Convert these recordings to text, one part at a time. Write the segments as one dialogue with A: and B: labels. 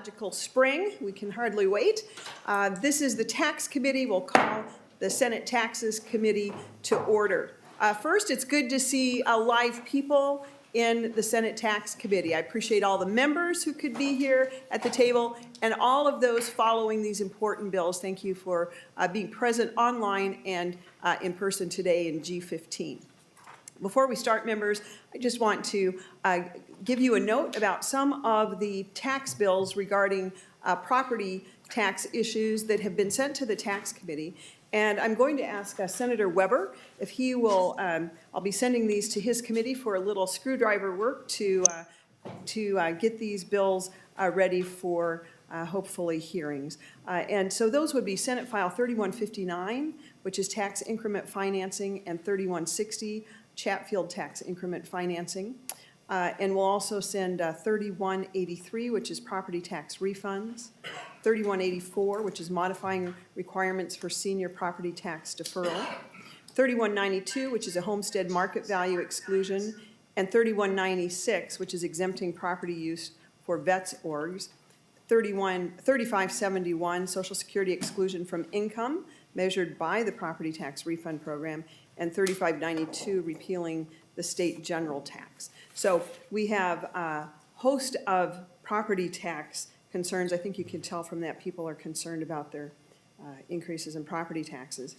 A: meteorological spring. We can hardly wait. This is the Tax Committee. We'll call the Senate Taxes Committee to order. First, it's good to see live people in the Senate Tax Committee. I appreciate all the members who could be here at the table and all of those following these important bills. Thank you for being present online and in person today in G15. Before we start, members, I just want to give you a note about some of the tax bills regarding property tax issues that have been sent to the Tax Committee. And I'm going to ask Senator Weber if he will, I'll be sending these to his committee for a little screwdriver work to get these bills ready for hopefully hearings. And so those would be Senate File 3159, which is tax increment financing, and 3160, Chatfield tax increment financing. And we'll also send 3183, which is property tax refunds, 3184, which is modifying requirements for senior property tax deferral, 3192, which is a homestead market value exclusion, and 3196, which is exempting property use for vets orgs, 3571, Social Security exclusion from income measured by the property tax refund program, and 3592, repealing the state general tax. So we have a host of property tax concerns. I think you can tell from that people are concerned about their increases in property taxes.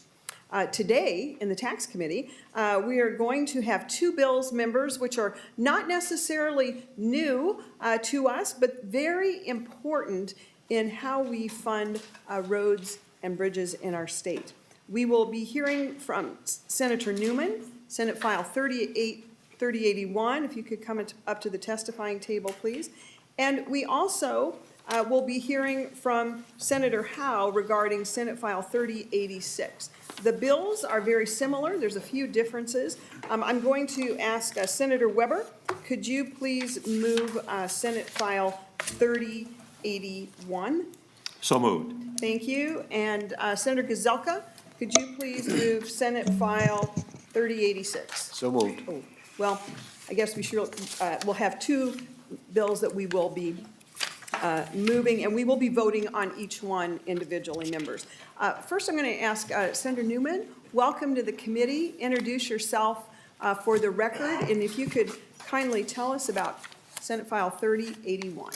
A: Today, in the Tax Committee, we are going to have two bills, members, which are not necessarily new to us, but very important in how we fund roads and bridges in our state. We will be hearing from Senator Newman, Senate File 3081, if you could come up to the testifying table, please. And we also will be hearing from Senator Howe regarding Senate File 3086. The bills are very similar. There's a few differences. I'm going to ask Senator Weber, could you please move Senate File 3081?
B: So moved.
A: Thank you. And Senator Gazelka, could you please move Senate File 3086?
B: So moved.
A: Oh, well, I guess we should, we'll have two bills that we will be moving, and we will be voting on each one individually, members. First, I'm going to ask Senator Newman, welcome to the committee. Introduce yourself for the record, and if you could kindly tell us about Senate File 3081.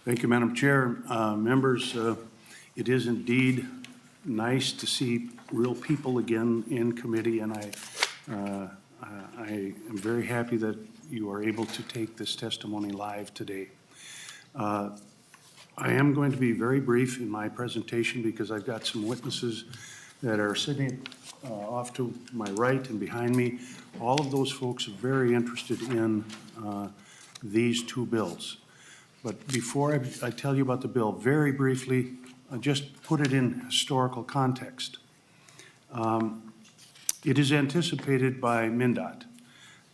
C: Thank you, Madam Chair. Members, it is indeed nice to see real people again in committee, and I am very happy that you are able to take this testimony live today. I am going to be very brief in my presentation because I've got some witnesses that are sitting off to my right and behind me. All of those folks are very interested in these two bills. But before I tell you about the bill, very briefly, just put it in historical context. It is anticipated by MnDOT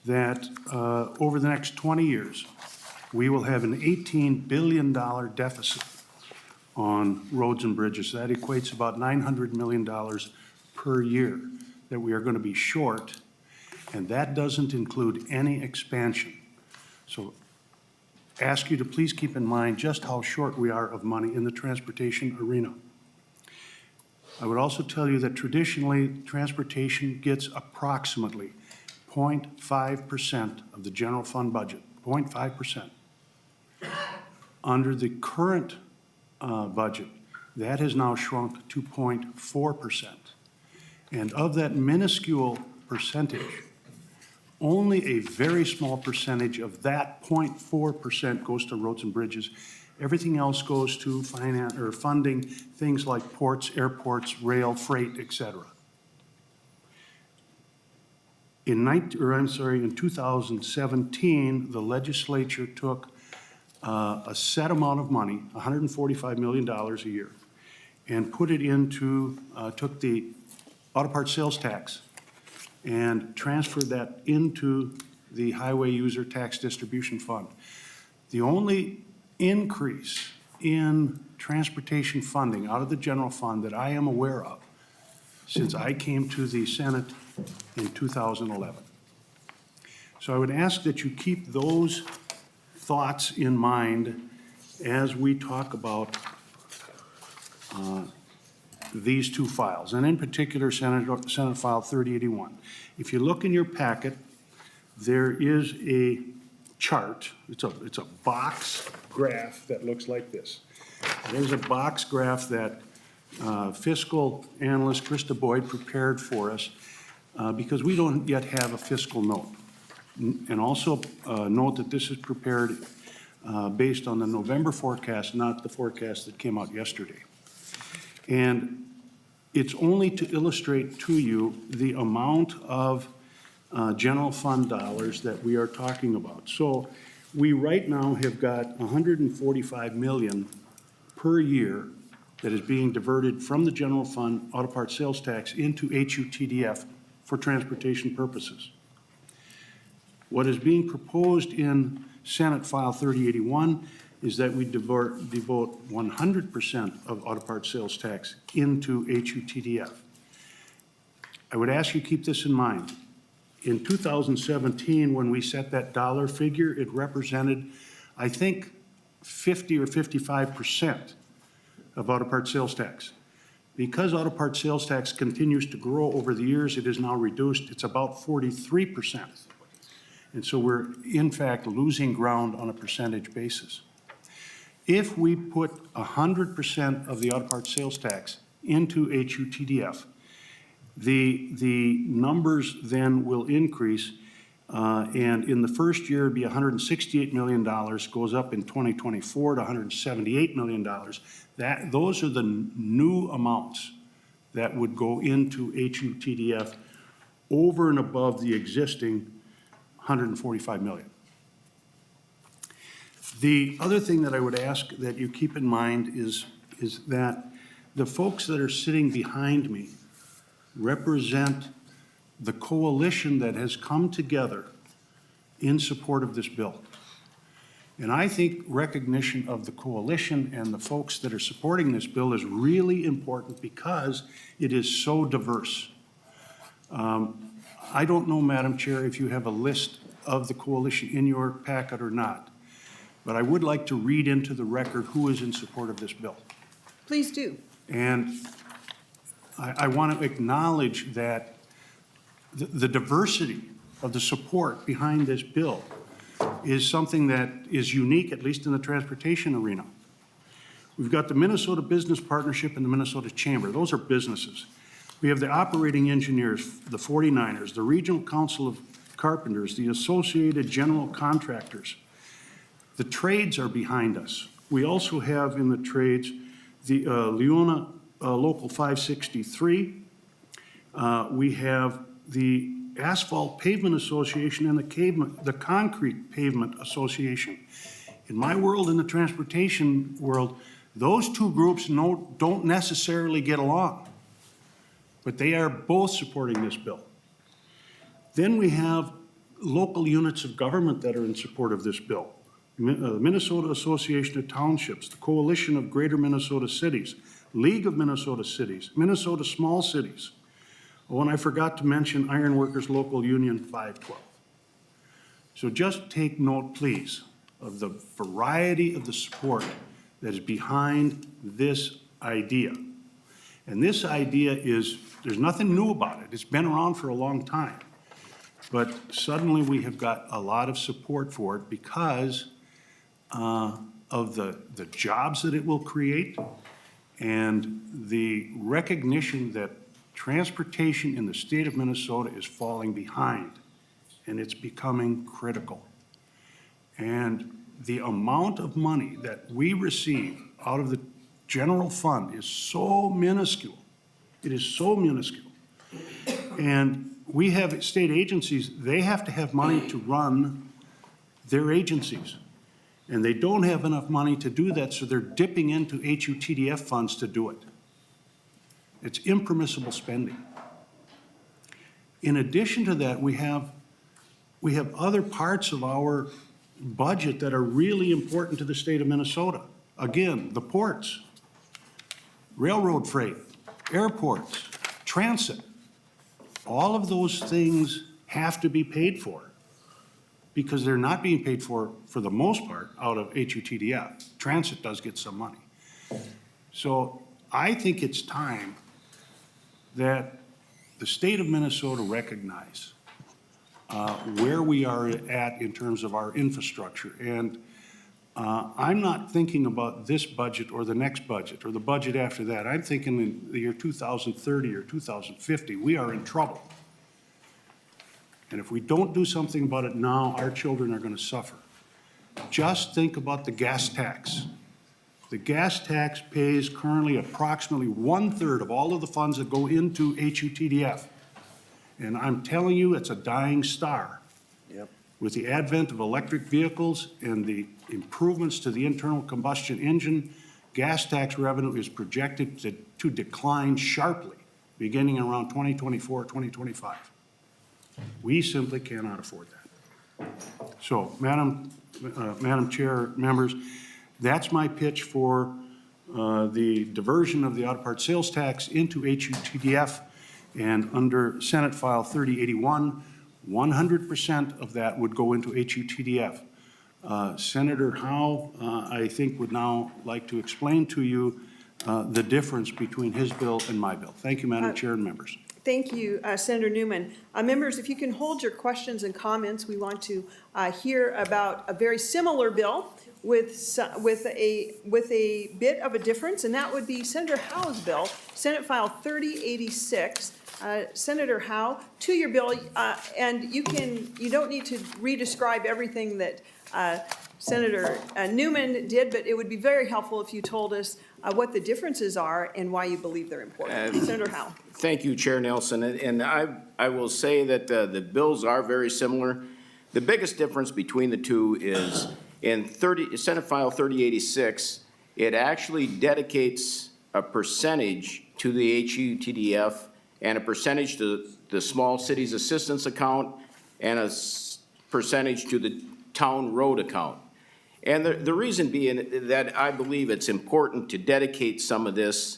C: that over the next 20 years, we will have an $18 billion deficit on roads and bridges. That equates about $900 million per year that we are going to be short, and that doesn't include any expansion. So ask you to please keep in mind just how short we are of money in the transportation arena. I would also tell you that traditionally transportation gets approximately 0.5% of the general fund budget, 0.5%. Under the current budget, that has now shrunk to 0.4%. And of that minuscule percentage, only a very small percentage of that 0.4% goes to roads and bridges. Everything else goes to finance or funding things like ports, airports, rail, freight, etc. In 2017, the legislature took a set amount of money, $145 million a year, and put it into, took the auto parts sales tax and transferred that into the Highway User Tax Distribution Fund. The only increase in transportation funding out of the general fund that I am aware of since I came to the Senate in 2011. So I would ask that you keep those thoughts in mind as we talk about these two files, and in particular, Senate File 3081. If you look in your packet, there is a chart. It's a box graph that looks like this. There's a box graph that fiscal analyst Krista Boyd prepared for us because we don't yet have a fiscal note. And also note that this is prepared based on the November forecast, not the forecast that came out yesterday. And it's only to illustrate to you the amount of general fund dollars that we are talking about. So we right now have got 145 million per year that is being diverted from the general fund auto parts sales tax into HUTDF for transportation purposes. What is being proposed in Senate File 3081 is that we devote 100% of auto parts sales tax into HUTDF. I would ask you to keep this in mind. In 2017, when we set that dollar figure, it represented, I think, 50 or 55% of auto parts sales tax. Because auto parts sales tax continues to grow over the years, it is now reduced. It's about 43%. And so we're, in fact, losing ground on a percentage basis. If we put 100% of the auto parts sales tax into HUTDF, the numbers then will increase, and in the first year, it'd be $168 million, goes up in 2024 to $178 million. Those are the new amounts that would go into HUTDF over and above the existing 145 million. The other thing that I would ask that you keep in mind is that the folks that are sitting behind me represent the coalition that has come together in support of this bill. And I think recognition of the coalition and the folks that are supporting this bill is really important because it is so diverse. I don't know, Madam Chair, if you have a list of the coalition in your packet or not, but I would like to read into the record who is in support of this bill.
A: Please do.
C: And I want to acknowledge that the diversity of the support behind this bill is something that is unique, at least in the transportation arena. We've got the Minnesota Business Partnership and the Minnesota Chamber. Those are businesses. We have the operating engineers, the 49ers, the Regional Council of Carpenters, the Associated General Contractors. The trades are behind us. We also have in the trades the Leona Local 563. We have the Asphalt Pavement Association and the Concrete Pavement Association. In my world, in the transportation world, those two groups don't necessarily get along, but they are both supporting this bill. Then we have local units of government that are in support of this bill. The Minnesota Association of Townships, the Coalition of Greater Minnesota Cities, League of Minnesota Cities, Minnesota Small Cities. Oh, and I forgot to mention Iron Workers Local Union 512. So just take note, please, of the variety of the support that is behind this idea. And this idea is, there's nothing new about it. It's been around for a long time. But suddenly we have got a lot of support for it because of the jobs that it will create and the recognition that transportation in the state of Minnesota is falling behind and it's becoming critical. And the amount of money that we receive out of the general fund is so minuscule. It is so minuscule. And we have state agencies, they have to have money to run their agencies. And they don't have enough money to do that, so they're dipping into HUTDF funds to do it. It's impermissible spending. In addition to that, we have other parts of our budget that are really important to the state of Minnesota. Again, the ports, railroad freight, airports, transit. All of those things have to be paid for. because they're not being paid for the most part, out of HUTDF. Transit does get some money. So I think it's time that the state of Minnesota recognize where we are at in terms of our infrastructure. And I'm not thinking about this budget or the next budget or the budget after that. I'm thinking in the year 2030 or 2050, we are in trouble. And if we don't do something about it now, our children are going to suffer. Just think about the gas tax. The gas tax pays currently approximately 1/3 of all of the funds that go into HUTDF. And I'm telling you, it's a dying star.
B: Yep.
C: With the advent of electric vehicles and the improvements to the internal combustion engine, gas tax revenue is projected to decline sharply beginning around 2024, 2025. We simply cannot afford that. So, Madam Chair, members, that's my pitch for the diversion of the auto parts sales tax into HUTDF. And under Senate File 3081, 100% of that would go into HUTDF. Senator Howe, I think, would now like to explain to you the difference between his bill and my bill. Thank you, Madam Chair and members.
A: Thank you, Senator Newman. Members, if you can hold your questions and comments, we want to hear about a very similar bill with a bit of a difference, and that would be Senator Howe's bill, Senate File 3086. Senator Howe, to your bill, and you don't need to re-describe everything that Senator Newman did, but it would be very helpful if you told us what the differences are and why you believe they're important. Senator Howe.
B: Thank you, Chair Nelson. And I will say that the bills are very similar. The biggest difference between the two is in Senate File 3086, it actually dedicates a percentage to the HUTDF and a percentage to the Small Cities Assistance Account and a percentage to the Town Road Account. And the reason being that I believe it's important to dedicate some of this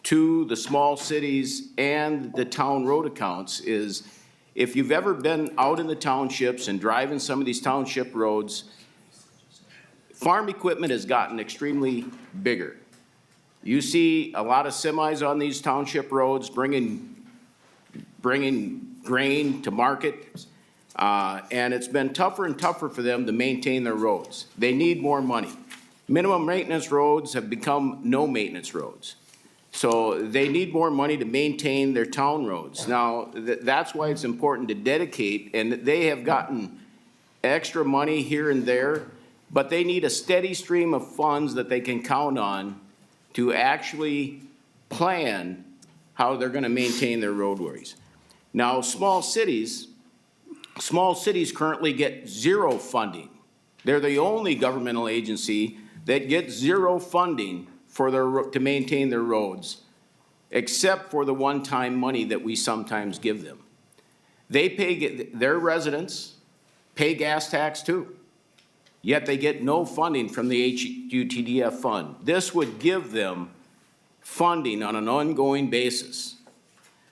B: to the small cities and the town road accounts is if you've ever been out in the townships and driving some of these township roads, farm equipment has gotten extremely bigger. You see a lot of semis on these township roads bringing grain to market. And it's been tougher and tougher for them to maintain their roads. They need more money. Minimum maintenance roads have become no maintenance roads. So they need more money to maintain their town roads. Now, that's why it's important to dedicate, and they have gotten extra money here and there, but they need a steady stream of funds that they can count on to actually plan how they're gonna maintain their roadways. Now, small cities currently get zero funding. They're the only governmental agency that gets zero funding for to maintain their roads, except for the one-time money that we sometimes give them. They their residents pay gas tax too, yet they get no funding from the HUTDF fund. This would give them funding on an ongoing basis.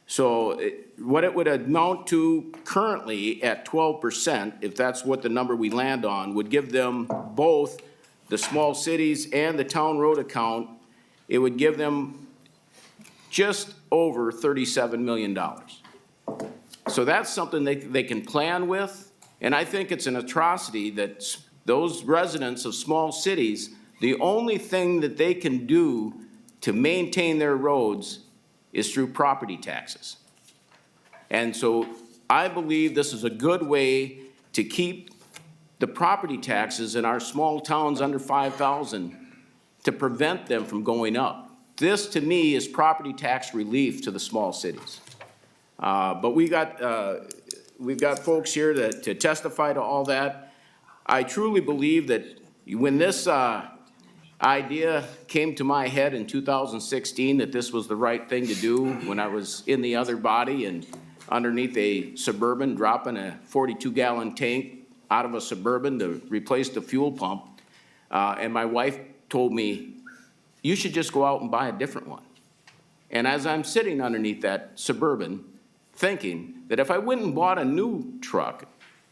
B: So what it would amount to currently at 12%, if that's what the number we land on, would give them both the small cities and the town road account. It would give them just over $37 million. So that's something they can plan with, and I think it's an atrocity that those residents of small cities, the only thing that they can do to maintain their roads is through property taxes. And so I believe this is a good way to keep the property taxes in our small towns under 5,000 to prevent them from going up. This, to me, is property tax relief to the small cities. But we've got folks here to testify to all that. I truly believe that when this idea came to my head in 2016 that this was the right thing to do when I was in the other body and underneath a Suburban dropping a 42-gallon tank out of a Suburban to replace the fuel pump. And my wife told me, you should just go out and buy a different one. And as I'm sitting underneath that Suburban thinking that if I went and bought a new truck,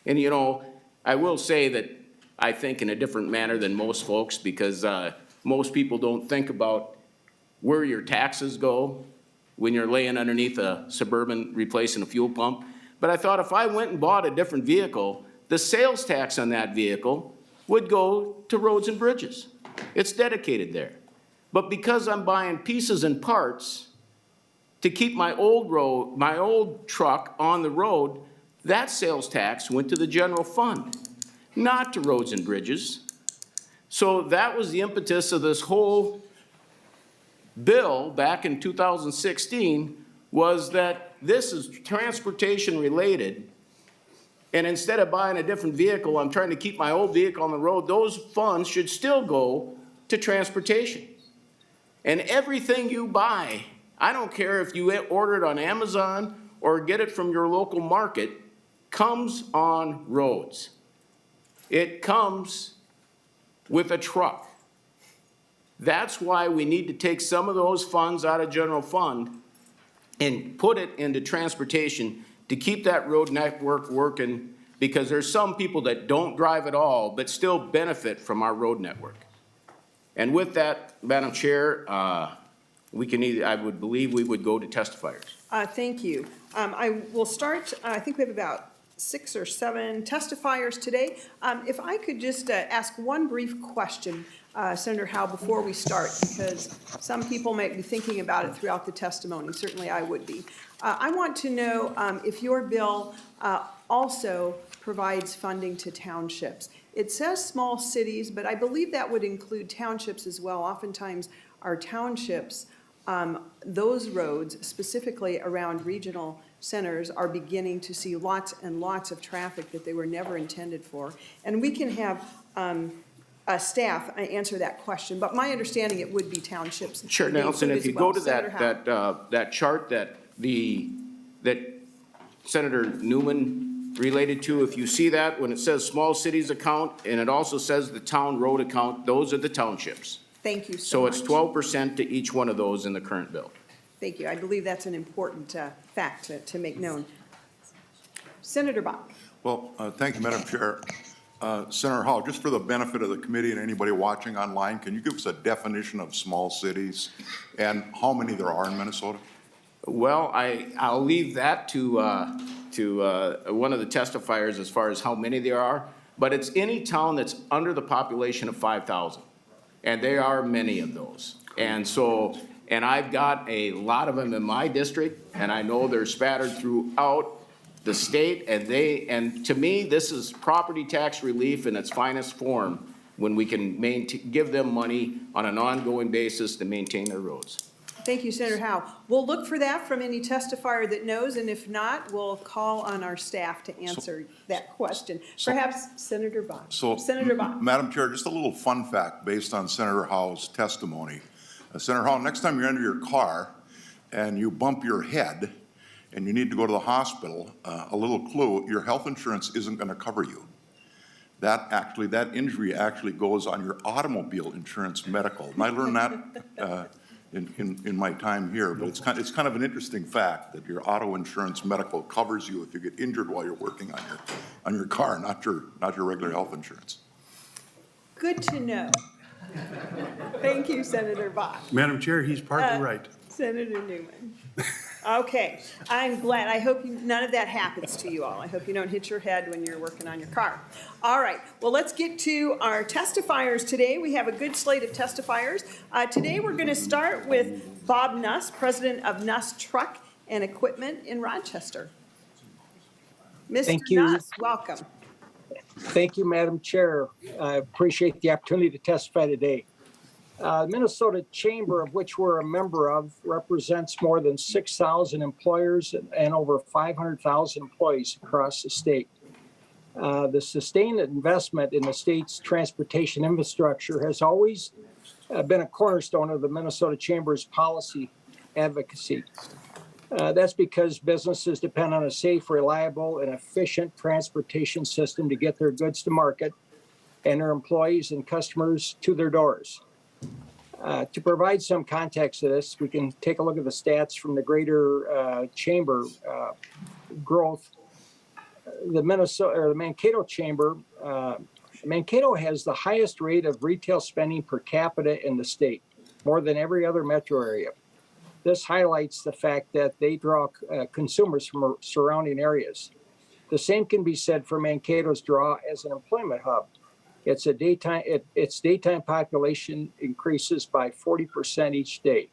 B: and you know, I will say that I think in a different manner than most folks, because most people don't think about where your taxes go when you're laying underneath a Suburban replacing a fuel pump. But I thought if I went and bought a different vehicle, the sales tax on that vehicle would go to roads and bridges. It's dedicated there. But because I'm buying pieces and parts to keep my old truck on the road, that sales tax went to the general fund, not to roads and bridges. So that was the impetus of this whole bill back in 2016, was that this is transportation related. And instead of buying a different vehicle, I'm trying to keep my old vehicle on the road. Those funds should still go to transportation. And everything you buy, I don't care if you order it on Amazon or get it from your local market, comes on roads. It comes with a truck. That's why we need to take some of those funds out of general fund and put it into transportation to keep that road network working, because there's some people that don't drive at all but still benefit from our road network. And with that, Madam Chair, I would believe we would go to testifiers.
A: Thank you. I will start, I think we have about 6 or 7 testifiers today. If I could just ask one brief question, Senator Howe, before we start, because some people may be thinking about it throughout the testimony. Certainly I would be. I want to know if your bill also provides funding to townships. It says small cities, but I believe that would include townships as well. Oftentimes our townships, those roads specifically around regional centers, are beginning to see lots and lots of traffic that they were never intended for. And we can have staff answer that question, but my understanding it would be townships.
B: Sure, Nelson, if you go to that chart that Senator Newman related to, if you see that, when it says small cities account, and it also says the town road account, those are the townships.
A: Thank you so much.
B: So it's 12% to each one of those in the current bill.
A: Thank you. I believe that's an important fact to make known. Senator Bach.
D: Well, thank you, Madam Chair. Senator Howe, just for the benefit of the committee and anybody watching online, can you give us a definition of small cities and how many there are in Minnesota?
B: Well, I'll leave that to one of the testifiers as far as how many there are, but it's any town that's under the population of 5,000, and there are many of those. And so, and I've got a lot of them in my district, and I know they're spattered throughout the state, and to me, this is property tax relief in its finest form, when we can give them money on an ongoing basis to maintain their roads.
A: Thank you, Senator Howe. We'll look for that from any testifier that knows, and if not, we'll call on our staff to answer that question. Perhaps Senator Bach. Senator Bach.
D: Madam Chair, just a little fun fact based on Senator Howe's testimony. Senator Howe, next time you're under your car and you bump your head and you need to go to the hospital, a little clue, your health insurance isn't going to cover you. That injury actually goes on your automobile insurance medical. And I learned that in my time here, but it's kind of an interesting fact that your auto insurance medical covers you if you get injured while you're working on your car, not your regular health insurance.
A: Good to know. Thank you, Senator Bach.
C: Madam Chair, he's partly right.
A: Senator Newman. Okay, I'm glad. I hope none of that happens to you all. I hope you don't hit your head when you're working on your car. All right, well, let's get to our testifiers today. We have a good slate of testifiers. Today we're going to start with Bob Nuss, president of Nuss Truck and Equipment in Rochester. Mr. Nuss, welcome.
E: Thank you, Madam Chair. I appreciate the opportunity to testify today. The Minnesota Chamber, of which we're a member of, represents more than 6,000 employers and over 500,000 employees across the state. The sustained investment in the state's transportation infrastructure has always been a cornerstone of the Minnesota Chamber's policy advocacy. That's because businesses depend on a safe, reliable, and efficient transportation system to get their goods to market and their employees and customers to their doors. To provide some context to this, we can take a look at the stats from the Greater Chamber growth the Mankato Chamber, Mankato has the highest rate of retail spending per capita in the state, more than every other metro area. This highlights the fact that they draw consumers from surrounding areas. The same can be said for Mankato's draw as an employment hub. Its daytime population increases by 40% each day.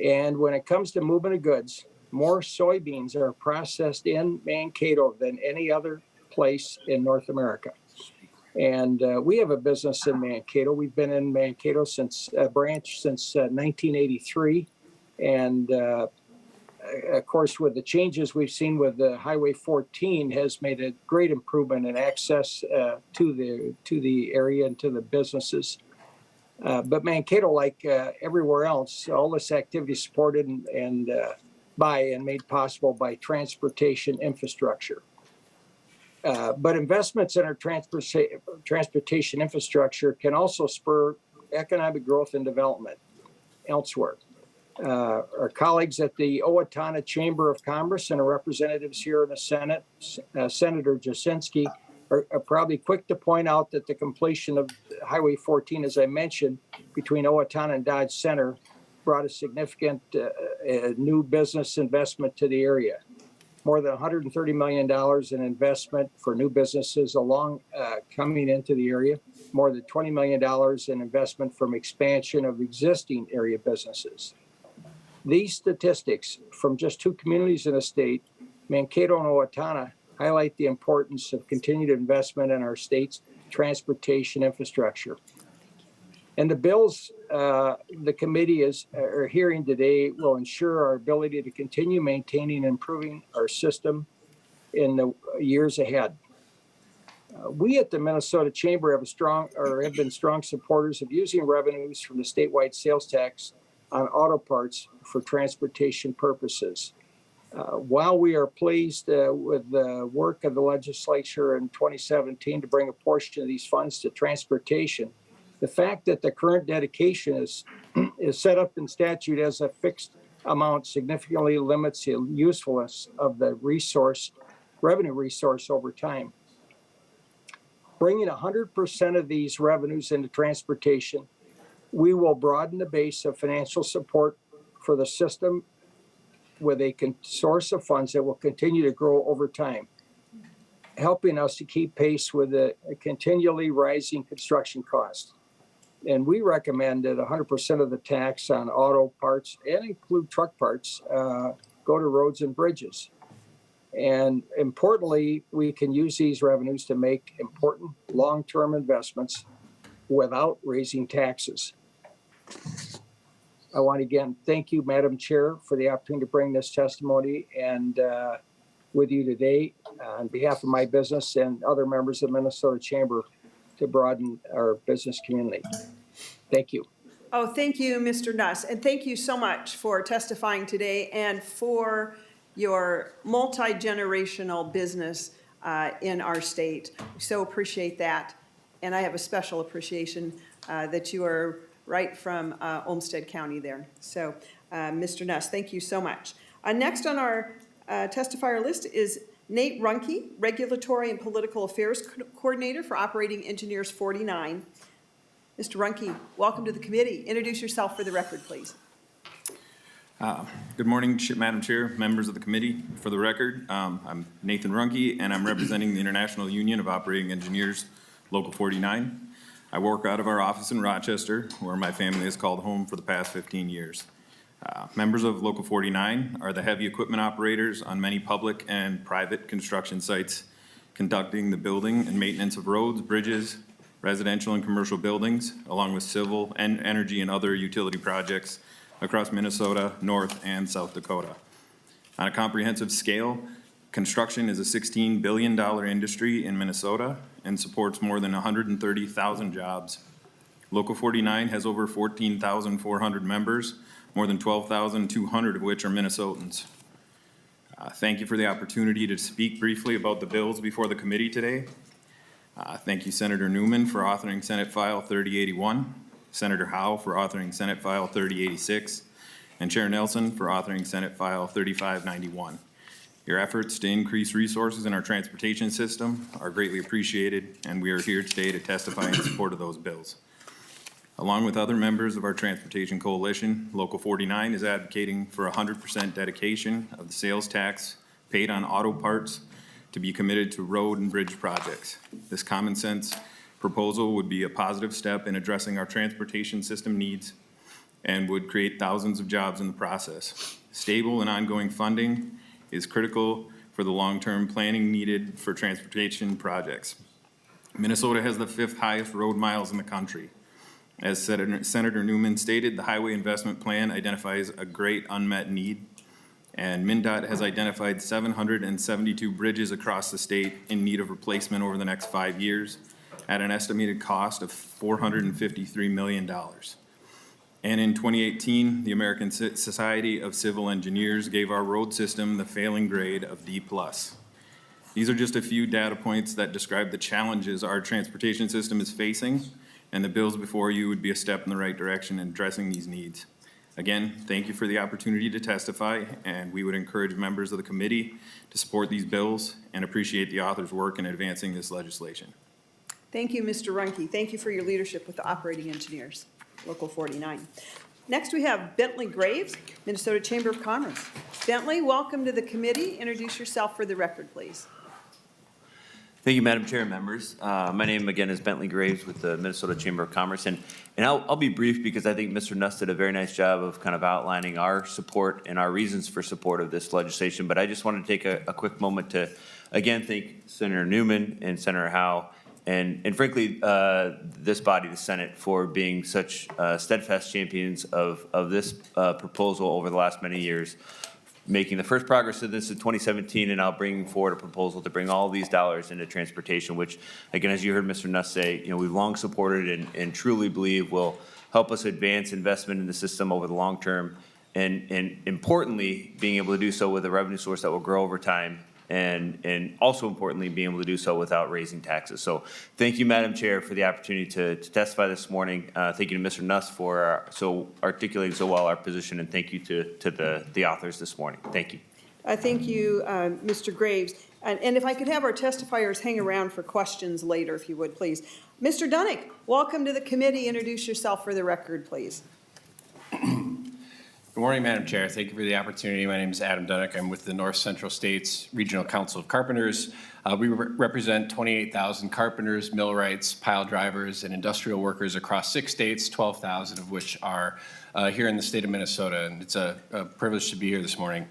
E: And when it comes to movement of goods, more soybeans are processed in Mankato than any other place in North America. And we have a business in Mankato. We've been in Mankato since 1983. And of course, with the changes we've seen with the Highway 14 has made a great improvement in access to the area and to the businesses. But Mankato, like everywhere else, all this activity is supported and made possible by transportation infrastructure. But investments in our transportation infrastructure can also spur economic growth and development elsewhere. Our colleagues at the Owatonna Chamber of Commerce and our representatives here in the Senate, Senator Jasinski, are probably quick to point out that the completion of Highway 14, as I mentioned, between Owatonna and Dodge Center, brought a significant new business investment to the area. More than $130 million in investment for new businesses coming into the area. More than $20 million in investment from expansion of existing area businesses. These statistics from just two communities in the state, Mankato and Owatonna, highlight the importance of continued investment in our state's transportation infrastructure. And the bills the committee are hearing today will ensure our ability to continue maintaining and improving our system in the years ahead. We at the Minnesota Chamber have been strong supporters of using revenues from the statewide sales tax on auto parts for transportation purposes. While we are pleased with the work of the legislature in 2017 to bring a portion of these funds to transportation, the fact that the current dedication is set up in statute as a fixed amount significantly limits the usefulness of the revenue resource over time. Bringing 100% of these revenues into transportation, we will broaden the base of financial support for the system with a source of funds that will continue to grow over time, helping us to keep pace with the continually rising construction costs. And we recommend that 100% of the tax on auto parts and include truck parts go to roads and bridges. And importantly, we can use these revenues to make important long-term investments without raising taxes. I want to again thank you, Madam Chair, for the opportunity to bring this testimony and with you today on behalf of my business and other members of the Minnesota Chamber to broaden our business community. Thank you.
A: Oh, thank you, Mr. Nuss, and thank you so much for testifying today and for your multi-generational business in our state. We so appreciate that, and I have a special appreciation that you are right from Olmsted County there. So, Mr. Nuss, thank you so much. Next on our testifier list is Nate Runke, Regulatory and Political Affairs Coordinator for Operating Engineers 49. Mr. Runke, welcome to the committee. Introduce yourself for the record, please.
F: Good morning, Madam Chair, members of the committee. For the record, I'm Nathan Runke, and I'm representing the International Union of Operating Engineers, Local 49. I work out of our office in Rochester, where my family has called home for the past 15 years. Members of Local 49 are the heavy equipment operators on many public and private construction sites, conducting the building and maintenance of roads, bridges, residential and commercial buildings, along with civil and energy and other utility projects across Minnesota, North and South Dakota. On a comprehensive scale, construction is a $16 billion industry in Minnesota and supports more than 130,000 jobs. Local 49 has over 14,400 members, more than 12,200 of which are Minnesotans. Thank you for the opportunity to speak briefly about the bills before the committee today. Thank you, Senator Newman, for authoring Senate File 3081, Senator Howe for authoring Senate File 3086, and Chair Nelson for authoring Senate File 3591. Your efforts to increase resources in our transportation system are greatly appreciated, and we are here today to testify in support of those bills. Along with other members of our Transportation Coalition, Local 49 is advocating for 100% dedication of the sales tax paid on auto parts to be committed to road and bridge projects. This common sense proposal would be a positive step in addressing our transportation system needs and would create thousands of jobs in the process. Stable and ongoing funding is critical for the long-term planning needed for transportation projects. Minnesota has the 5th highest road miles in the country. As Senator Newman stated, the Highway Investment Plan identifies a great unmet need, and MnDOT has identified 772 bridges across the state in need of replacement over the next 5 years at an estimated cost of $453 million. And in 2018, the American Society of Civil Engineers gave our road system the failing grade of D+. These are just a few data points that describe the challenges our transportation system is facing, and the bills before you would be a step in the right direction in addressing these needs. Again, thank you for the opportunity to testify, and we would encourage members of the committee to support these bills and appreciate the author's work in advancing this legislation.
A: Thank you, Mr. Runke. Thank you for your leadership with the operating engineers, Local 49. Next, we have Bentley Graves, Minnesota Chamber of Commerce. Bentley, welcome to the committee. Introduce yourself for the record, please.
G: Thank you, Madam Chair and members. My name, again, is Bentley Graves with the Minnesota Chamber of Commerce. And I'll be brief because I think Mr. Nuss did a very nice job of kind of outlining our support and our reasons for support of this legislation. But I just want to take a quick moment to, again, thank Senator Newman and Senator Howe and frankly, this body, the Senate, for being such steadfast champions of this proposal over the last many years, making the first progress of this in 2017, and now bringing forward a proposal to bring all these dollars into transportation, which, again, as you heard Mr. Nuss say, we've long supported and truly believe will help us advance investment in the system over the long term, and importantly, being able to do so with a revenue source that will grow over time, and also importantly, being able to do so without raising taxes. So thank you, Madam Chair, for the opportunity to testify this morning. Thank you to Mr. Nuss for articulating so well our position, and thank you to the authors this morning. Thank you.
A: Thank you, Mr. Graves. And if I could have our testifiers hang around for questions later, if you would, please. Mr. Donohoe, welcome to the committee. Introduce yourself for the record, please.
H: Good morning, Madam Chair. Thank you for the opportunity. My name is Adam Donohoe. I'm with the North Central States Regional Council of Carpenters. We represent 28,000 carpenters, millwrights, pile drivers, and industrial workers across 6 states, 12,000 of which are here in the state of Minnesota. And it's a privilege to be here this morning.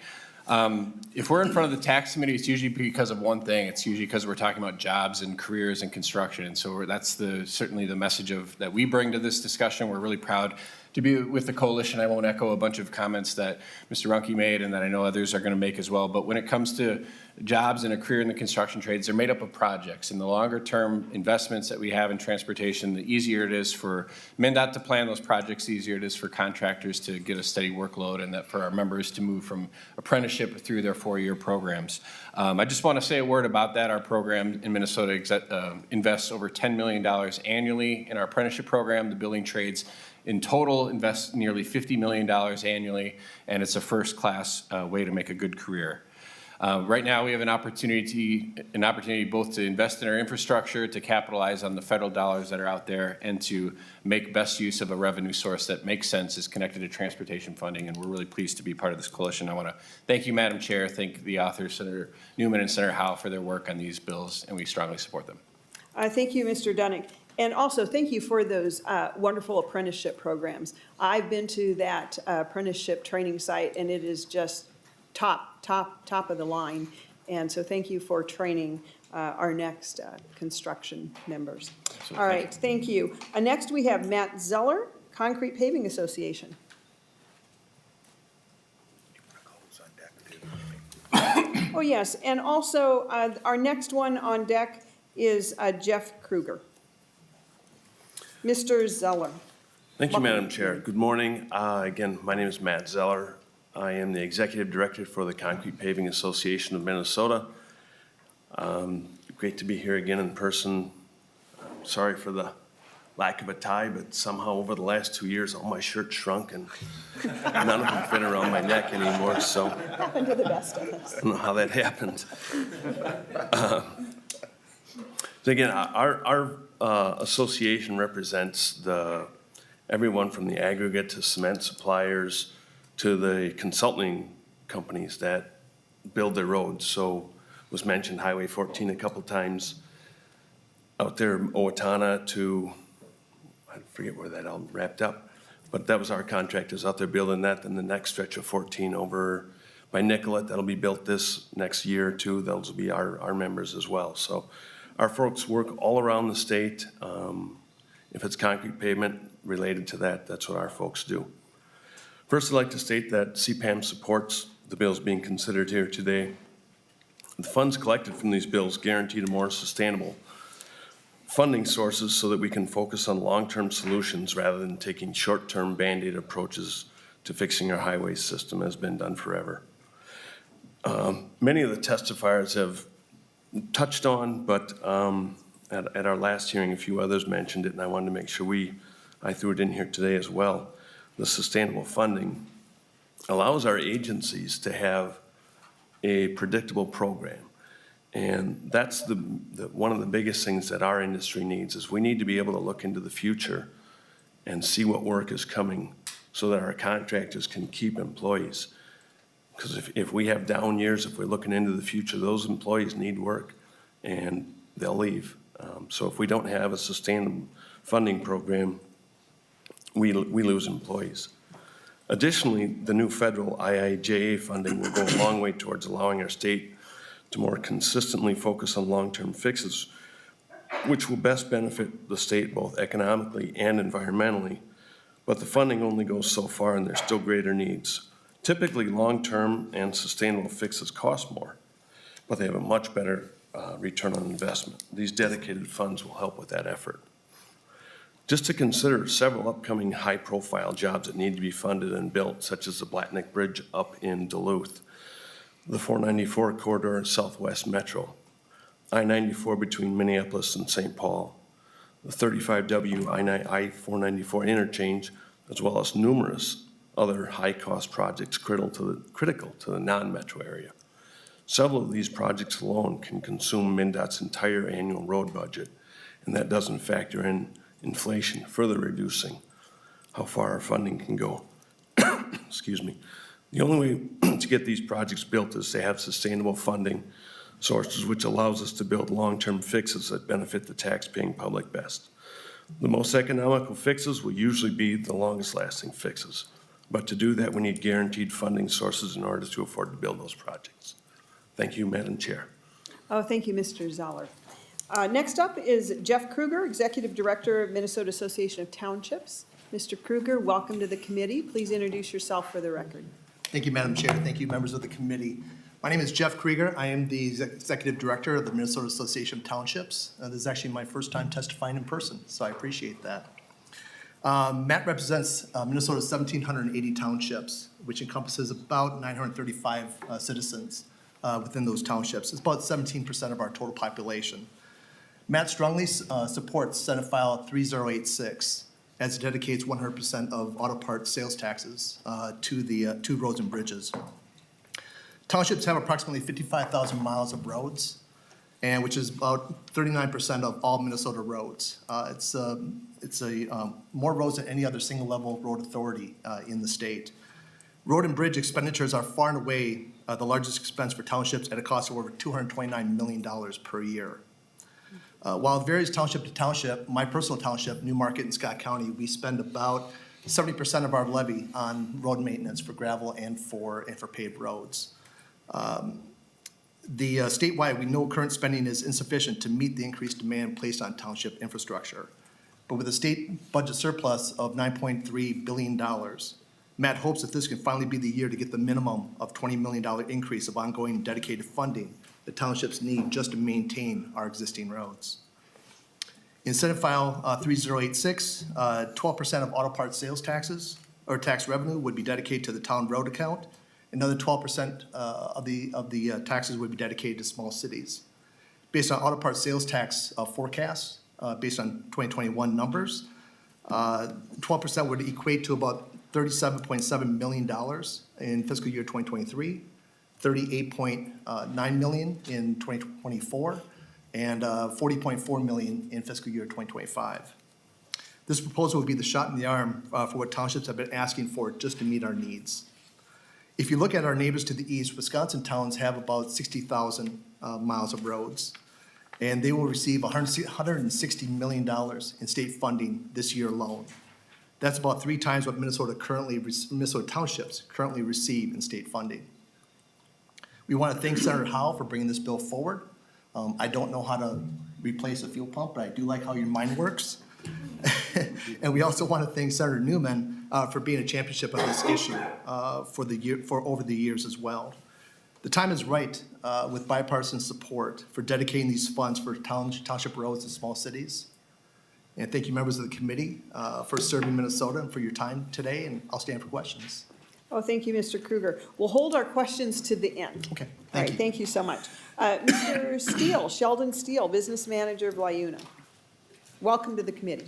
H: If we're in front of the tax committee, it's usually because of one thing. It's usually because we're talking about jobs and careers and construction. And so that's certainly the message that we bring to this discussion. We're really proud to be with the coalition. I won't echo a bunch of comments that Mr. Runke made and that I know others are going to make as well. But when it comes to jobs and a career in the construction trades, they're made up of projects. And the longer term investments that we have in transportation, the easier it is for MnDOT to plan those projects, the easier it is for contractors to get a steady workload, and that for our members to move from apprenticeship through their 4-year programs. I just want to say a word about that. Our program in Minnesota invests over $10 million annually in our apprenticeship program. The building trades in total invest nearly $50 million annually, and it's a first-class way to make a good career. Right now, we have an opportunity both to invest in our infrastructure, to capitalize on the federal dollars that are out there, and to make best use of a revenue source that makes sense, is connected to transportation funding, and we're really pleased to be part of this coalition. I want to thank you, Madam Chair, thank the authors, Senator Newman and Senator Howe, for their work on these bills, and we strongly support them.
A: Thank you, Mr. Donohoe. And also, thank you for those wonderful apprenticeship programs. I've been to that apprenticeship training site, and it is just top of the line. And so thank you for training our next construction members.
H: Absolutely.
A: All right, thank you. Next, we have Matt Zeller, Concrete Paving Association. Oh, yes, and also our next one on deck is Jeff Krieger. Mr. Zeller.
I: Thank you, Madam Chair. Good morning. Again, my name is Matt Zeller. I am the Executive Director for the Concrete Paving Association of Minnesota. Great to be here again in person. Sorry for the lack of a tie, but somehow over the last 2 years, all my shirts shrunk and none of them fit around my neck anymore, so
A: Happened to the best of us.
I: I don't know how that happened. So again, our association represents everyone from the aggregate to cement suppliers to the consulting companies that build their roads. So was mentioned Highway 14 a couple times out there, Owatonna to, I forget where that all wrapped up, but that was our contractors out there building that. Then the next stretch of 14 over by Nicollet, that'll be built this next year or two. Those will be our members as well. So our folks work all around the state. If it's concrete pavement related to that, that's what our folks do. First, I'd like to state that CPAM supports the bills being considered here today. The funds collected from these bills guarantee a more sustainable funding sources so that we can focus on long-term solutions rather than taking short-term Band-Aid approaches to fixing our highway system as been done forever. Many of the testifiers have touched on, but at our last hearing, a few others mentioned it, and I wanted to make sure I threw it in here today as well. The sustainable funding allows our agencies to have a predictable program. And that's one of the biggest things that our industry needs is we need to be able to look into the future and see what work is coming so that our contractors can keep employees. Because if we have down years, if we're looking into the future, those employees need work and they'll leave. So if we don't have a sustainable funding program, we lose employees. Additionally, the new federal IIJA funding will go a long way towards allowing our state to more consistently focus on long-term fixes, which will best benefit the state both economically and environmentally. But the funding only goes so far and there's still greater needs. Typically, long-term and sustainable fixes cost more, but they have a much better return on investment. These dedicated funds will help with that effort. Just to consider several upcoming high-profile jobs that need to be funded and built, such as the Blatnick Bridge up in Duluth, the 494 corridor in Southwest Metro, I-94 between Minneapolis and St. Paul, the 35W I-494 interchange, as well as numerous other high-cost projects critical to the non-metro area. Several of these projects alone can consume MnDOT's entire annual road budget, and that doesn't factor in inflation, further reducing how far our funding can go. Excuse me. The only way to get these projects built is to have sustainable funding sources, which allows us to build long-term fixes that benefit the tax-paying public best. The most economical fixes will usually be the longest-lasting fixes. But to do that, we need guaranteed funding sources in order to afford to build those projects. Thank you, Madam Chair.
A: Oh, thank you, Mr. Zeller. Next up is Jeff Krieger, Executive Director of Minnesota Association of Townships. Mr. Krieger, welcome to the committee. Please introduce yourself for the record.
J: Thank you, Madam Chair. Thank you, members of the committee. My name is Jeff Krieger. I am the Executive Director of the Minnesota Association of Townships. This is actually my first time testifying in person, so I appreciate that. Matt represents Minnesota's 1,780 townships, which encompasses about 935 citizens within those townships. It's about 17% of our total population. Matt strongly supports Senate File 3086, as it dedicates 100% of auto parts sales taxes to roads and bridges. Townships have approximately 55,000 miles of roads, and which is about 39% of all Minnesota roads. It's more roads than any other single-level road authority in the state. Road and bridge expenditures are far and away the largest expense for townships at a cost of over $229 million per year. While it varies township to township, my personal township, Newmarket in Scott County, we spend about 70% of our levy on road maintenance for gravel and for paved roads. Statewide, we know current spending is insufficient to meet the increased demand placed on township infrastructure. But with a state budget surplus of $9.3 billion, Matt hopes that this can finally be the year to get the minimum of $20 million increase of ongoing dedicated funding that townships need just to maintain our existing roads. In Senate File 3086, 12% of auto parts sales taxes or tax revenue would be dedicated to the town road account. Another 12% of the taxes would be dedicated to small cities. Based on auto parts sales tax forecasts, based on 2021 numbers. 12% would equate to about $37.7 million in fiscal year 2023, $38.9 million in 2024, and $40.4 million in fiscal year 2025. This proposal would be the shot in the arm for what townships have been asking for just to meet our needs. If you look at our neighbors to the east, Wisconsin towns have about 60,000 miles of roads, and they will receive $160 million in state funding this year alone. That's about 3 times what Minnesota townships currently receive in state funding. We want to thank Senator Howe for bringing this bill forward. I don't know how to replace a fuel pump, but I do like how your mind works. And we also want to thank Senator Newman for being a championship of this issue for over the years as well. The time is right with bipartisan support for dedicating these funds for township roads in small cities. And thank you, members of the committee, for serving Minnesota and for your time today, and I'll stand for questions.
A: Oh, thank you, Mr. Krieger. We'll hold our questions to the end.
J: Okay,
A: All
J: thank
A: right,
J: you.
A: thank you so much. Mr. Steele, Sheldon Steele, Business Manager of LiUNA. Welcome to the committee.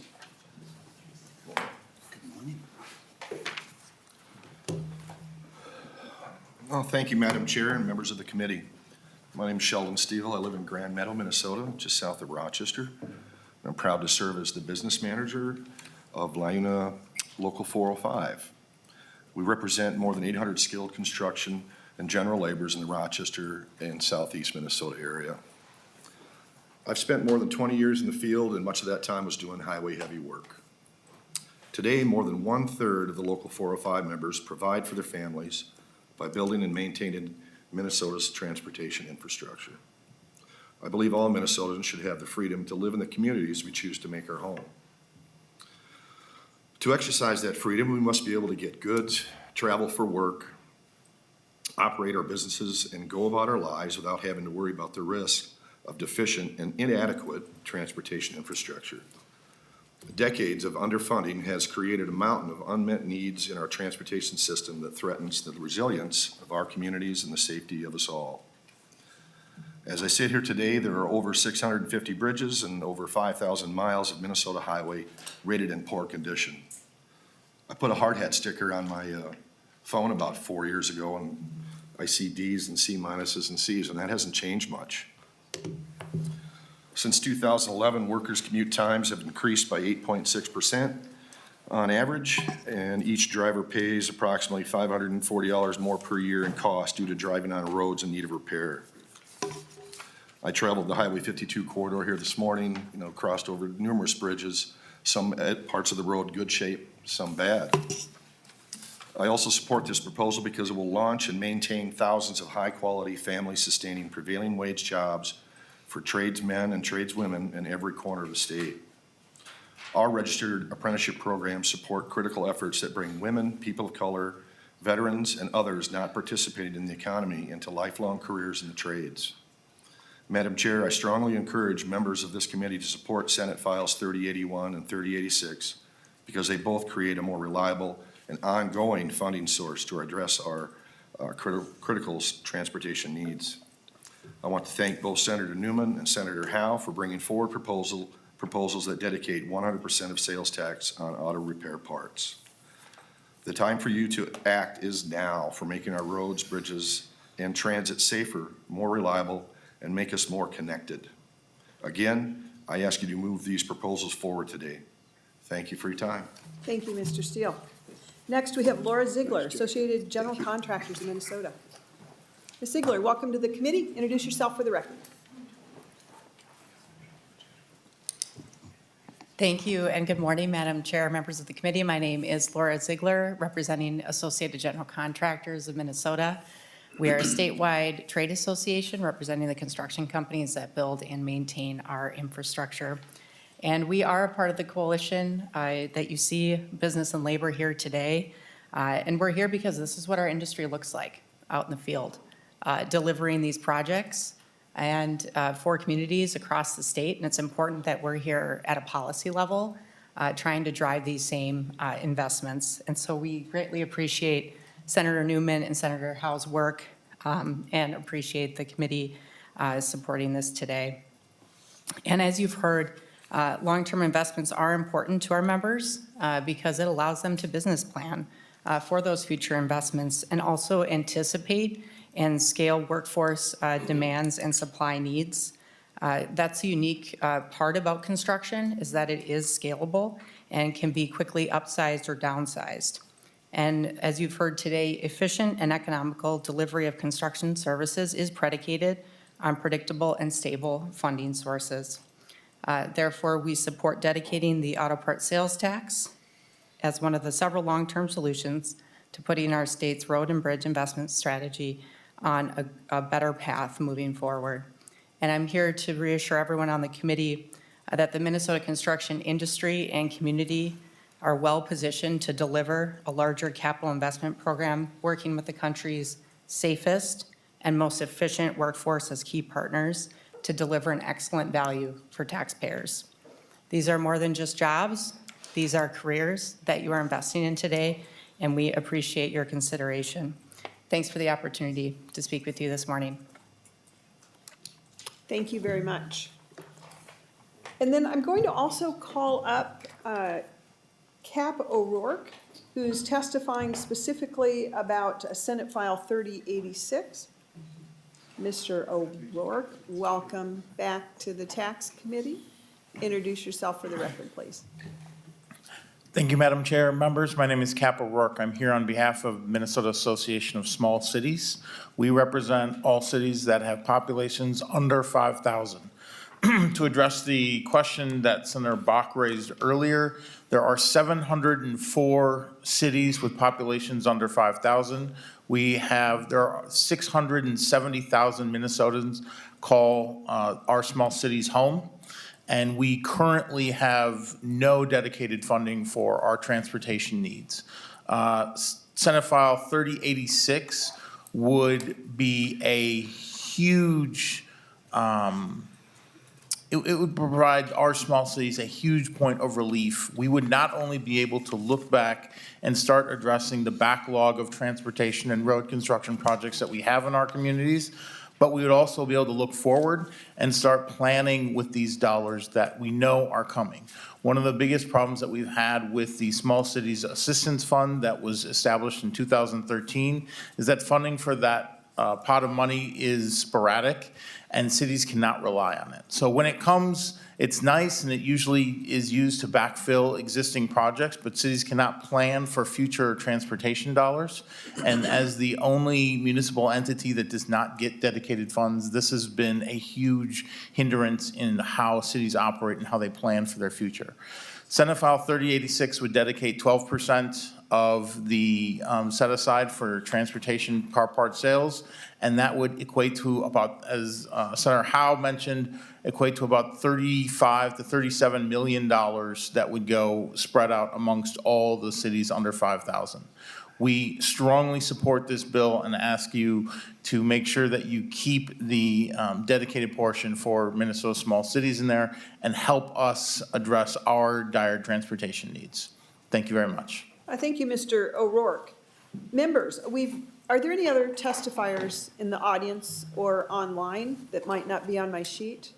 K: Well, thank you, Madam Chair and members of the committee. My name is Sheldon Steele. I live in Grand Meadow, Minnesota, just south of Rochester. I'm proud to serve as the business manager of LiUNA Local 405. We represent more than 800 skilled construction and general laborers in the Rochester and southeast Minnesota area. I've spent more than 20 years in the field, and much of that time was doing highway heavy work. Today, more than 1/3 of the Local 405 members provide for their families by building and maintaining Minnesota's transportation infrastructure. I believe all Minnesotans should have the freedom to live in the communities we choose to make our home. To exercise that freedom, we must be able to get goods, travel for work, operate our businesses, and go about our lives without having to worry about the risk of deficient and inadequate transportation infrastructure. Decades of underfunding has created a mountain of unmet needs in our transportation system that threatens the resilience of our communities and the safety of us all. As I sit here today, there are over 650 bridges and over 5,000 miles of Minnesota highway rated in poor condition. I put a hard hat sticker on my phone about 4 years ago, and I see Ds and C minuses and Cs, and that hasn't changed much. Since 2011, workers' commute times have increased by 8.6% on average, and each driver pays approximately $540 more per year in cost due to driving on roads in need of repair. I traveled the Highway 52 corridor here this morning, crossed over numerous bridges, some at parts of the road good shape, some bad. I also support this proposal because it will launch and maintain thousands of high-quality, family-sustaining, prevailing wage jobs for tradesmen and tradeswomen in every corner of the state. Our registered apprenticeship programs support critical efforts that bring women, people of color, veterans, and others not participating in the economy into lifelong careers in the trades. Madam Chair, I strongly encourage members of this committee to support Senate Files 3081 and 3086 because they both create a more reliable and ongoing funding source to address our critical transportation needs. I want to thank both Senator Newman and Senator Howe for bringing forward proposals that dedicate 100% of sales tax on auto repair parts. The time for you to act is now for making our roads, bridges, and transit safer, more reliable, and make us more connected. Again, I ask you to move these proposals forward today. Thank you for your time.
A: Thank you, Mr. Steele. Next, we have Laura Ziegler, Associated General Contractors in Minnesota. Ms. Ziegler, welcome to the committee. Introduce yourself for the record.
L: Thank you, and good morning, Madam Chair, members of the committee. My name is Laura Ziegler, representing Associated General Contractors of Minnesota. We are a statewide trade association representing the construction companies that build and maintain our infrastructure. And we are a part of the coalition that you see, business and labor, here today. And we're here because this is what our industry looks like out in the field, delivering these projects and for communities across the state. And it's important that we're here at a policy level trying to drive these same investments. And so we greatly appreciate Senator Newman and Senator Howe's work and appreciate the committee supporting this today. And as you've heard, Long-term investments are important to our members because it allows them to business plan for those future investments and also anticipate and scale workforce demands and supply needs. That's a unique part about construction, is that it is scalable and can be quickly upsized or downsized. And as you've heard today, efficient and economical delivery of construction services is predicated on predictable and stable funding sources. Therefore, we support dedicating the auto part sales tax as one of the several long-term solutions to putting our state's road and bridge investment strategy on a better path moving forward. And I'm here to reassure everyone on the committee that the Minnesota construction industry and community are well-positioned to deliver a larger capital investment program, working with the country's safest and most efficient workforce as key partners to deliver an excellent value for taxpayers. These are more than just jobs. These are careers that you are investing in today, and we appreciate your consideration. Thanks for the opportunity to speak with you this morning.
A: Thank you very much. And then I'm going to also call up Cap O'Rourke, who's testifying specifically about Senate File 3086. Mr. O'Rourke, welcome back to the Tax Committee. Introduce yourself for the record, please.
M: Thank you, Madam Chair. Members, my name is Cap O'Rourke. I'm here on behalf of Minnesota Association of Small Cities. We represent all cities that have populations under 5,000. To address the question that Senator Bach raised earlier, there are 704 cities with populations under 5,000. There are 670,000 Minnesotans call our small cities home. And we currently have no dedicated funding for our transportation needs. Senate File 3086 would be a huge, it would provide our small cities a huge point of relief. We would not only be able to look back and start addressing the backlog of transportation and road construction projects that we have in our communities, but we would also be able to look forward and start planning with these dollars that we know are coming. One of the biggest problems that we've had with the Small Cities Assistance Fund that was established in 2013 is that funding for that pot of money is sporadic and cities cannot rely on it. So when it comes, it's nice and it usually is used to backfill existing projects, but cities cannot plan for future transportation dollars. And as the only municipal entity that does not get dedicated funds, this has been a huge hindrance in how cities operate and how they plan for their future. Senate File 3086 would dedicate 12% of the set aside for transportation car part sales, and that would equate to about, as Senator Howe mentioned, equate to about $35 to $37 million that would go spread out amongst all the cities under 5,000. We strongly support this bill and ask you to make sure that you keep the dedicated portion for Minnesota small cities in there and help us address our dire transportation needs. Thank you very much.
A: Thank you, Mr. O'Rourke. Members, are there any other testifiers in the audience or online that might not be on my sheet?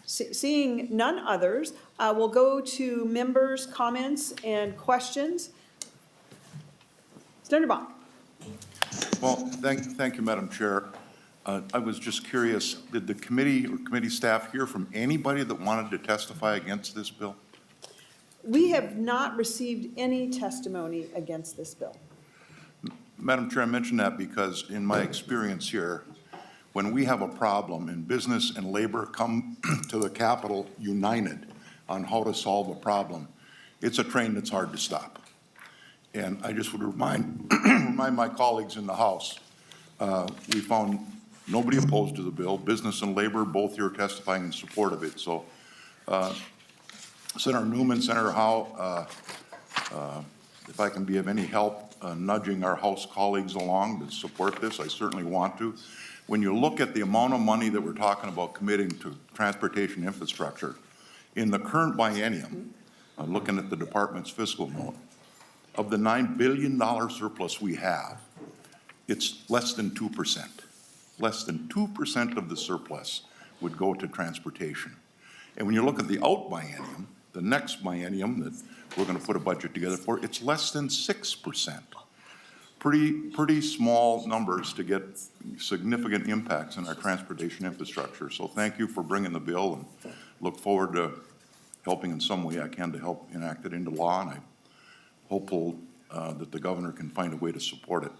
A: Seeing none others, we'll go to members' comments and questions. Senator Bach.
D: Well, thank you, Madam Chair. I was just curious, did the committee or committee staff hear from anybody that wanted to testify against this bill?
A: We have not received any testimony against this bill.
D: Madam Chair, I mention that because in my experience here, when we have a problem and business and labor come to the Capitol united on how to solve a problem, it's a train that's hard to stop. And I just would remind my colleagues in the House, we found nobody opposed to the bill. Business and labor both here testifying in support of it. So Senator Newman, Senator Howe, if I can be of any help nudging our House colleagues along to support this, I certainly want to. When you look at the amount of money that we're talking about committing to transportation infrastructure, in the current biennium, looking at the department's fiscal note, of the $9 billion surplus we have, it's less than 2%. Less than 2% of the surplus would go to transportation. And when you look at the out biennium, the next biennium that we're gonna put a budget together for, it's less than 6%. Pretty small numbers to get significant impacts in our transportation infrastructure. So thank you for bringing the bill, and look forward to helping in some way I can to help enact it into law, and I'm hopeful that the governor can find a way to support it.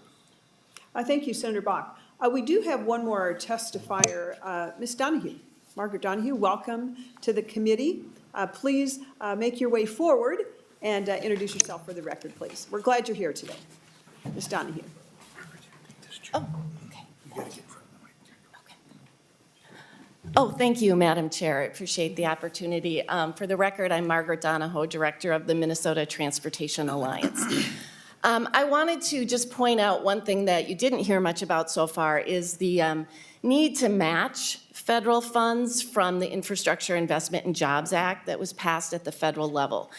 A: Thank you, Senator Bach. We do have one more testifier, Ms. Donohoe. Margaret Donohoe, welcome to the committee. Please make your way forward and introduce yourself for the record, please. We're glad you're here today. Ms. Donohoe.
N: Oh, okay. Oh, thank you, Madam Chair. I appreciate the opportunity. For the record, I'm Margaret Donohoe, Director of the Minnesota Transportation Alliance. I wanted to just point out one thing that you didn't hear much about so far is the need to match federal funds from the Infrastructure Investment and Jobs Act that was passed at the federal level.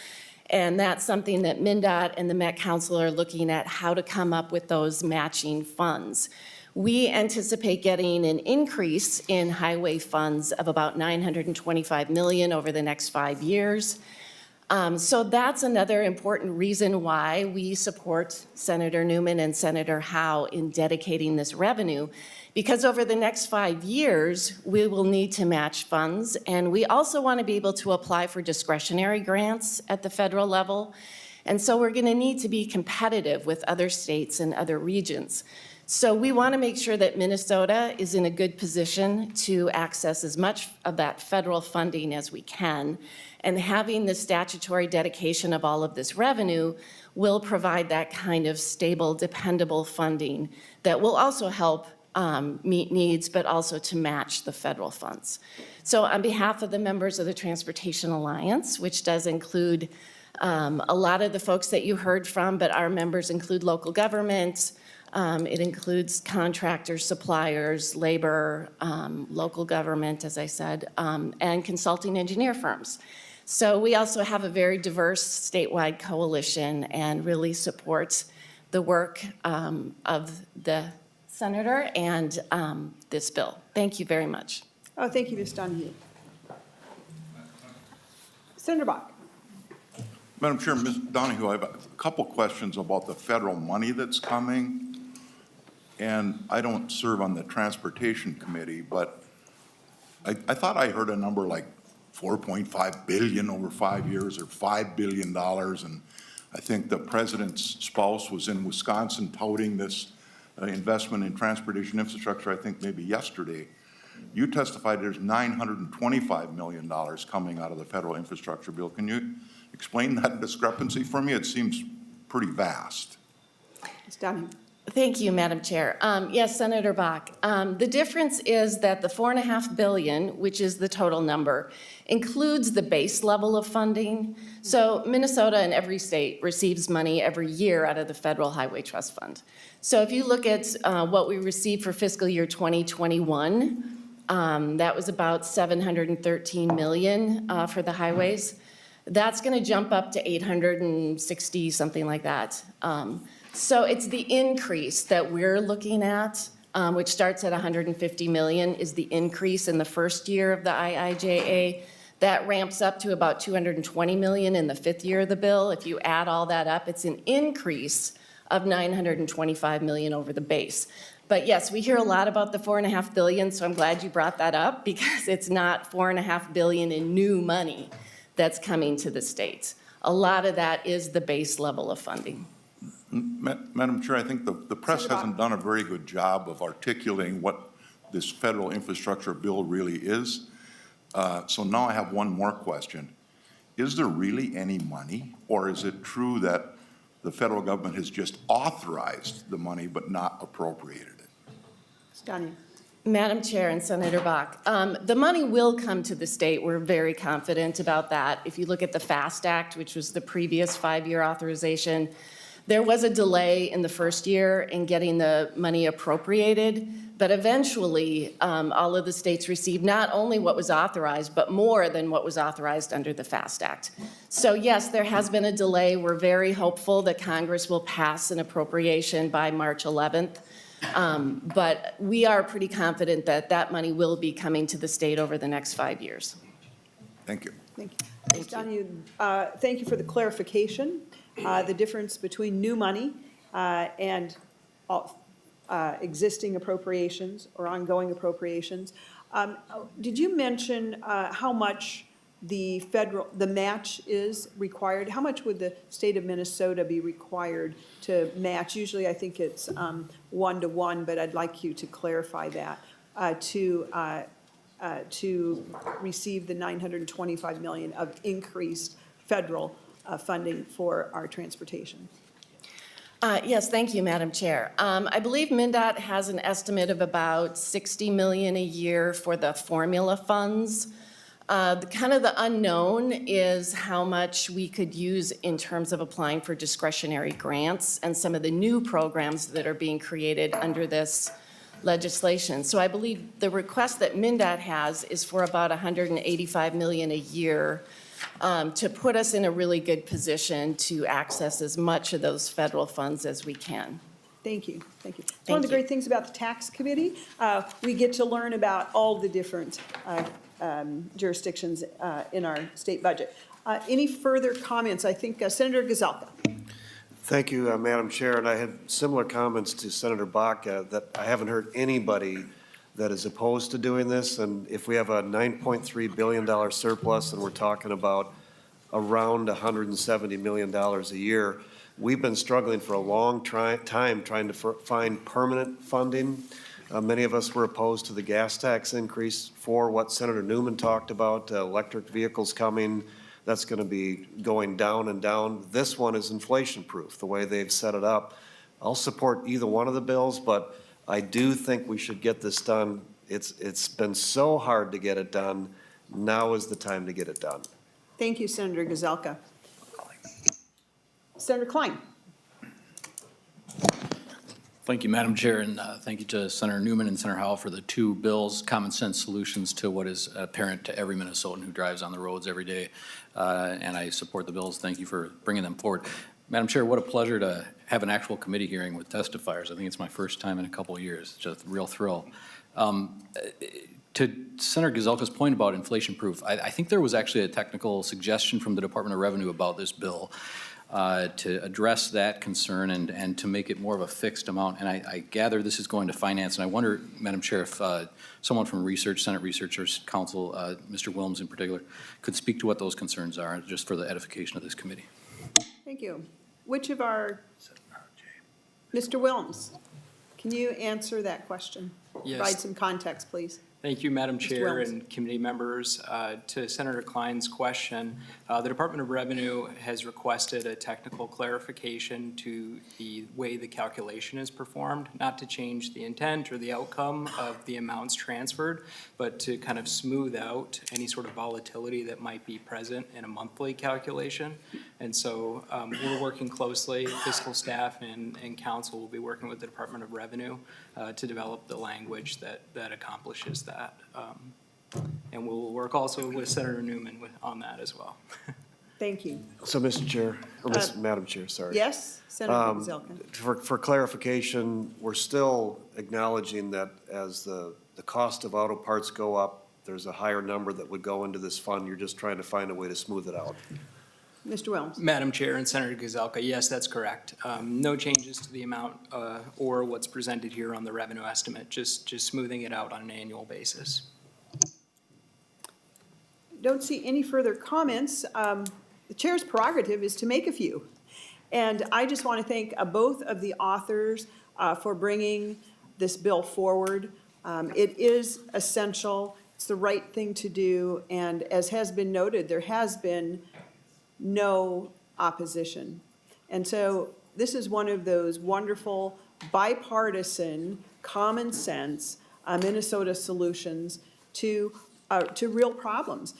N: And that's something that MnDOT and the Met Council are looking at, how to come up with those matching funds. We anticipate getting an increase in highway funds of about $925 million over the next 5 years. So that's another important reason why we support Senator Newman and Senator Howe in dedicating this revenue, because over the next 5 years, we will need to match funds, and we also want to be able to apply for discretionary grants at the federal level. And so we're going to need to be competitive with other states and other regions. So we want to make sure that Minnesota is in a good position to access as much of that federal funding as we can. And having the statutory dedication of all of this revenue will provide that kind of stable, dependable funding that will also help meet needs, but also to match the federal funds. So on behalf of the members of the Transportation Alliance, which does include a lot of the folks that you heard from, but our members include local governments, it includes contractors, suppliers, labor, local government, as I said, and consulting engineer firms. So we also have a very diverse statewide coalition and really supports the work of the senator and this bill. Thank you very much.
A: Oh, thank you, Ms. Donohoe. Senator Bach.
D: Madam Chair, Ms. Donohoe, I have a couple questions about the federal money that's coming. And I don't serve on the Transportation Committee, but I thought I heard a number like 4.5 billion over 5 years, or $5 billion. And I think the president's spouse was in Wisconsin touting this investment in transportation infrastructure, I think maybe yesterday. You testified there's $925 million coming out of the federal infrastructure bill. Can you explain that discrepancy for me? It seems pretty vast.
A: Ms. Donohoe.
N: Thank you, Madam Chair. Yes, Senator Bach. The difference is that the $4.5 billion, which is the total number, includes the base level of funding. So Minnesota and every state receives money every year out of the Federal Highway Trust Fund. So if you look at what we received for fiscal year 2021, that was about $713 million for the highways. That's going to jump up to 860, something like that. So it's the increase that we're looking at, which starts at $150 million, is the increase in the first year of the IIJA. That ramps up to about $220 million in the fifth year of the bill. If you add all that up, it's an increase of $925 million over the base. But yes, we hear a lot about the $4.5 billion, so I'm glad you brought that up, because it's not $4.5 billion in new money that's coming to the states. A lot of that is the base level of funding.
D: Madam Chair, I think the press hasn't done a very good job of articulating what this federal infrastructure bill really is. So now I have one more question. Is there really any money, or is it true that the federal government has just authorized the money but not appropriated it?
A: Ms. Donohoe.
N: Madam Chair and Senator Bach, the money will come to the state. We're very confident about that. If you look at the FAST Act, which was the previous 5-year authorization, there was a delay in the first year in getting the money appropriated, but eventually all of the states received not only what was authorized, but more than what was authorized under the FAST Act. So yes, there has been a delay. We're very hopeful that Congress will pass an appropriation by March 11th. But we are pretty confident that that money will be coming to the state over the next 5 years.
D: Thank you.
A: Thank you. Ms. Donohoe, thank you for the clarification, the difference between new money and existing appropriations or ongoing appropriations. Did you mention how much the match is required? How much would the state of Minnesota be required to match? Usually I think it's 1-to-1, but I'd like you to clarify that to receive the $925 million of increased federal funding for our transportation.
N: Yes, thank you, Madam Chair. I believe MnDOT has an estimate of about $60 million a year for the formula funds. Kind of the unknown is how much we could use in terms of applying for discretionary grants and some of the new programs that are being created under this legislation. So I believe the request that MnDOT has is for about $185 million a year to put us in a really good position to access as much of those federal funds as we can.
A: Thank you, thank you. It's one of the great things about the tax committee. We get to learn about all the different jurisdictions in our state budget. Any further comments? I think Senator Gazelka.
O: Thank you, Madam Chair, and I had similar comments to Senator Bach that I haven't heard anybody that is opposed to doing this, and if we have a $9.3 billion surplus and we're talking about around $170 million a year, we've been struggling for a long time trying to find permanent funding. Many of us were opposed to the gas tax increase for what Senator Newman talked about, electric vehicles coming. That's going to be going down and down. This one is inflation-proof, the way they've set it up. I'll support either one of the bills, but I do think we should get this done. It's been so hard to get it done. Now is the time to get it done.
A: Thank you, Senator Gazelka. Senator Klein.
P: Thank you, Madam Chair, and thank you to Senator Newman and Senator Howe for the two bills, common sense solutions to what is apparent to every Minnesotan who drives on the roads every day. And I support the bills. Thank you for bringing them forward. Madam Chair, what a pleasure to have an actual committee hearing with testifiers. I think it's my first time in a couple of years. It's just a real thrill. To Senator Gazelka's point about inflation proof, I think there was actually a technical suggestion from the Department of Revenue about this bill to address that concern and to make it more of a fixed amount. And I gather this is going to finance. And I wonder, Madam Chair, if someone from Senate Research or Council, Mr. Wilms in particular, could speak to what those concerns are, just for the edification of this committee.
A: Thank you. Which of our, Mr. Wilms, can you answer that question?
Q: Yes.
A: Provide some context, please.
Q: Thank you, Madam Chair
A: Wilms.
Q: and committee members. To Senator Klein's question, the Department of Revenue has requested a technical clarification to the way the calculation is performed, not to change the intent or the outcome of the amounts transferred, but to kind of smooth out any sort of volatility that might be present in a monthly calculation. And so we're working closely, fiscal staff and council will be working with the Department of Revenue to develop the language that accomplishes that. And we'll work also with Senator Newman on that as well.
A: Thank you.
O: So, Mr. Chair, or Madam Chair, sorry.
A: Yes, Senator Gazelka.
O: For clarification, we're still acknowledging that as the cost of auto parts go up, there's a higher number that would go into this fund. You're just trying to find a way to smooth it out.
A: Mr. Wilms.
Q: Madam Chair and Senator Gazelka, yes, that's correct. No changes to the amount or what's presented here on the revenue estimate, just smoothing it out on an annual basis.
A: Don't see any further comments. The chair's prerogative is to make a few. And I just want to thank both of the authors for bringing this bill forward. It is essential. It's the right thing to do. And as has been noted, there has been no opposition. And so this is one of those wonderful bipartisan, common sense Minnesota solutions to real problems.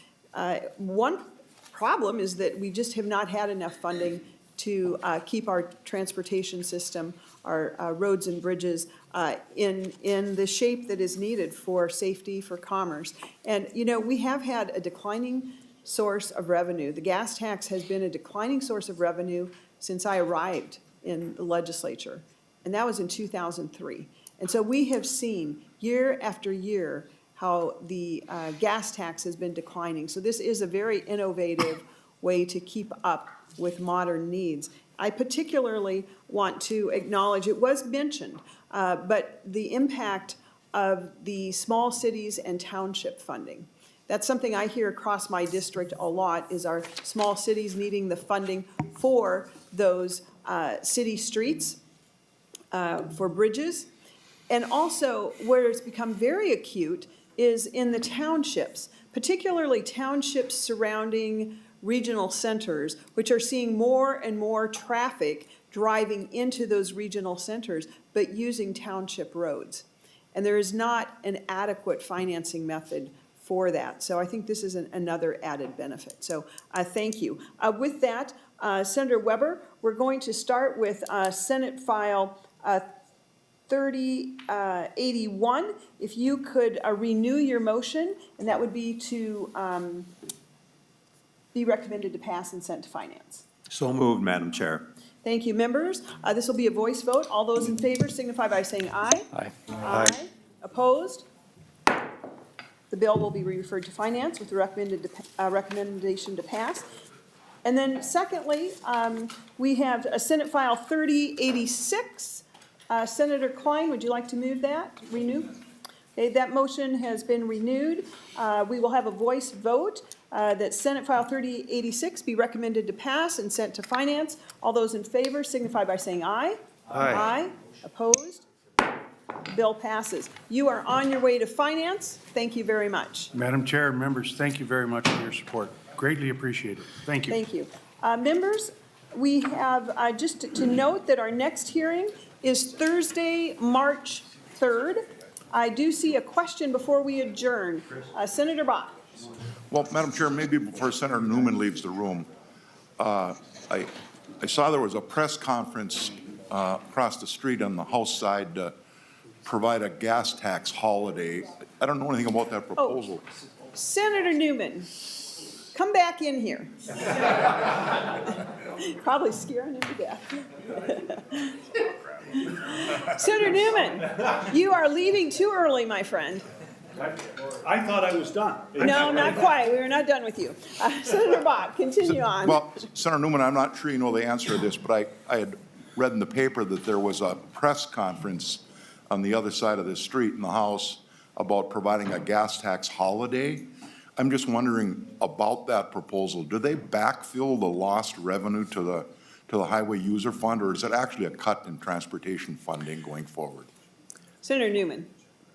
A: One problem is that we just have not had enough funding to keep our transportation system, our roads and bridges in the shape that is needed for safety, for commerce. And, you know, we have had a declining source of revenue. The gas tax has been a declining source of revenue since I arrived in the legislature, and that was in 2003. And so we have seen year after year how the gas tax has been declining. So this is a very innovative way to keep up with modern needs. I particularly want to acknowledge, it was mentioned, but the impact of the small cities and township funding. That's something I hear across my district a lot, is our small cities needing the funding for those city streets, for bridges. And also, where it's become very acute is in the townships, particularly townships surrounding regional centers, which are seeing more and more traffic driving into those regional centers, but using township roads. And there is not an adequate financing method for that. So I think this is another added benefit. So thank you. With that, Senator Weber, we're going to start with Senate File 3081. If you could renew your motion, and that would be to be recommended to pass and sent to Finance.
R: So moved, Madam Chair.
A: Thank you, members. This will be a voice vote. All those in favor signify by saying aye.
R: Aye.
A: Aye. Opposed? The bill will be referred to Finance with the recommendation to pass. And then secondly, we have a Senate File 3086. Senator Klein, would you like to move that, renew? Okay, that motion has been renewed. We will have a voice vote that Senate File 3086 be recommended to pass and sent to Finance. All those in favor signify by saying aye.
O: Aye.
A: Aye. Opposed? Bill passes. You are on your way to Finance. Thank you very much.
C: Madam Chair and members, thank you very much for your support. Greatly appreciated. Thank you.
A: Thank you. Members, we have just to note that our next hearing is Thursday, March 3rd. I do see a question before we adjourn. Senator Bach.
D: Well, Madam Chair, maybe before Senator Newman leaves the room, I saw there was a press conference across the street on the House side to provide a gas tax holiday. I don't know anything about that proposal.
A: Oh, Senator Newman, come back in here. Probably scaring him to death. Senator Newman, you are leaving too early, my friend.
C: I thought I was done.
A: No, not quite. We are not done with you. Senator Bach, continue on.
D: Well, Senator Newman, I'm not sure you know the answer to this, but I had read in the paper that there was a press conference on the other side of the street in the House about providing a gas tax holiday. I'm just wondering about that proposal. Do they backfill the lost revenue to the Highway User Fund, or is it actually a cut in transportation funding going forward?
A: Senator Newman.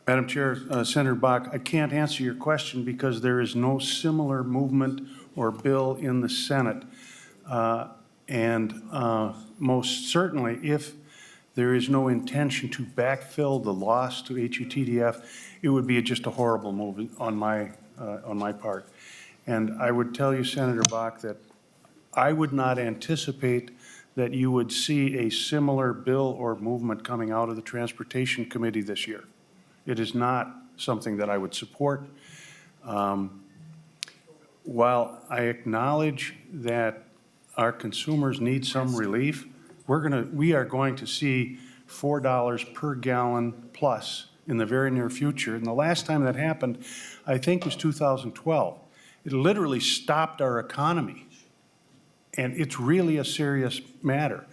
C: Madam Chair, Senator Bach, I can't answer your question because there is no similar movement or bill in the Senate. Most certainly, if there is no intention to backfill the loss to HUTDF, it would be just a horrible move on my part. And I would tell you, Senator Bach, that I would not anticipate that you would see a similar bill or movement coming out of the Transportation Committee this year. It is not something that I would support. While I acknowledge that our consumers need some relief, we are going to see $4 per gallon plus in the very near future. And the last time that happened, I think, was 2012. It literally stopped our economy. And it's really a serious matter.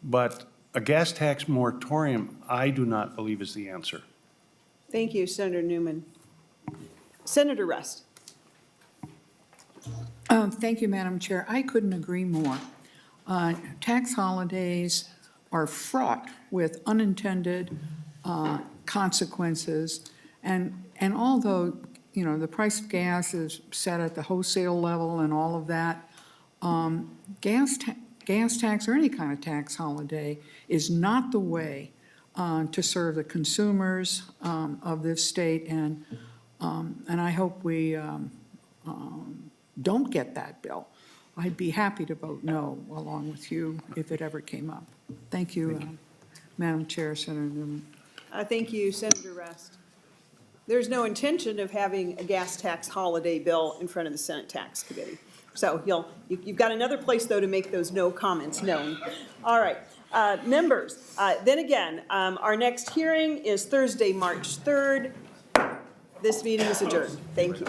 C: But a gas tax moratorium, I do not believe is the answer.
A: Thank you, Senator Newman. Senator Rust.
S: Thank you, Madam Chair. I couldn't agree more. Tax holidays are fraught with unintended consequences. And although, you know, the price of gas is set at the wholesale level and all of that, gas tax or any kind of tax holiday is not the way to serve the consumers of this state, and I hope we don't get that bill. I'd be happy to vote no along with you if it ever came up. Thank you, Madam Chair, Senator Newman.
A: Thank you, Senator Rust. There's no intention of having a gas tax holiday bill in front of the Senate Tax Committee. So you've got another place, though, to make those no comments known. All right. Members, then again, our next hearing is Thursday, March 3rd. This meeting is adjourned. Thank you.